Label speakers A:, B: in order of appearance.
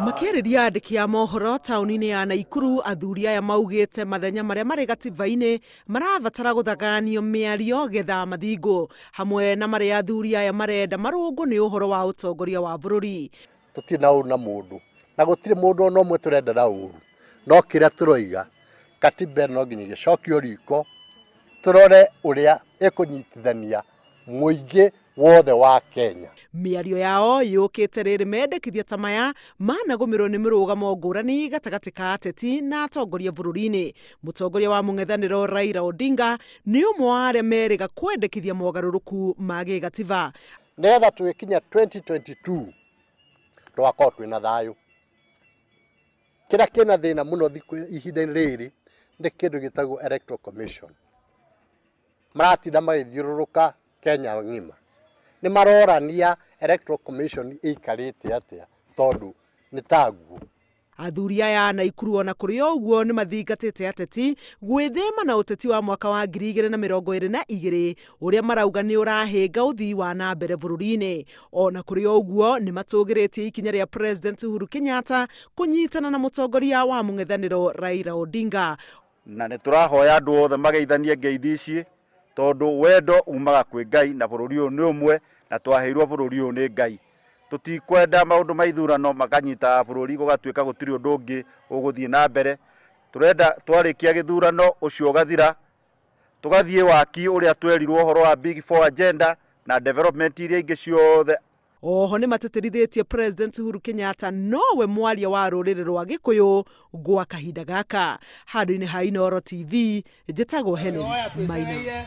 A: Makĩarĩria andĩki a mohoro taũni-inĩ ya Nakuru, athuri aya maugĩte mathenya marĩa marĩ gatiba-inĩ marabatara gũthaganio miario getha mathingo, hamwe na marĩa athuri aya marenda marũngũ nĩ ũhoro wa ũtongoria wa bũrũri.
B: Tũtirĩ na ũru na mũndũ, na gũtirĩ mũndũ ona ũmwe tũrendera ũru, no kĩrĩa tũroiga gatiba no nginya ĩgĩcokio riko, tũrore ũrĩa ĩkũnyitithania mũingĩ wothe wa Kenya.
A: Miario yao yũkĩte rĩrĩ mendekithia ta maya managũmĩrwo nĩ mĩrũgamo ngũrani gatagatĩ ka ateti na atongoria bũrũri-inĩ. Mũtongoria wa mũng'ethanĩro Raila Odinga nĩ ũmwe wa arĩa merĩga kwendekithia mogaruruku ma gigatiba.
B: Nĩgetha tũgĩkinya 2022 tũgakorwo twĩna thayũ. Kĩrĩa kĩna thĩna mũno ihinda rĩrĩ nĩ kĩndũ gĩtagwo Electoral Commission. Maratinda magĩthiũrũrũka Kenya ng'ima. Nĩ marorania Electoral Commission ĩikarĩte atĩa tondũ nĩ taguo.
A: Athuri aya Nakuru ona kũrĩ ũguo nĩ mathingatĩte ateti gwĩthema na ũteti wa mwaka wa 2022 ũrĩa marauga nĩ ũrahĩnga ũthii wa na mbere bũrũri-inĩ. Ona kũrĩ ũguo nĩ matũgĩrĩtie ikinya rĩa President Uhuru Kenyatta kũnyitana na mũtongoria wa mũng'ethanĩro Raila Odinga.
C: Na nĩ tũrahoya andũ othe mageithanie ngeithi ici tondũ wendo umaga kwĩ Ngai na bũrũri ũyũ nĩ ũmwe na twaheirwo bũrũri ũyũ nĩ Ngai. Tutikwenda maũndũ ma ithurano makanyita bũrũri gũgatuĩka gũtirĩ ũndũ ũngĩ ũgũthiĩ na mbere. Tũrenda twarĩkia gĩthurano ũcio ũgathira, tũgathiĩ waki ũrĩa twerirwo ũhoro wa Big Four agenda na development iria ingĩ ciothe.
A: Oho nĩ mateterithĩtie President Uhuru Kenyatta nowe mwaria wa rũrĩrĩ rwa Gĩkũyũ gwa kahinda gaka. Handũ-inĩ ha Inooro TV, njĩtagwo Helen Maina.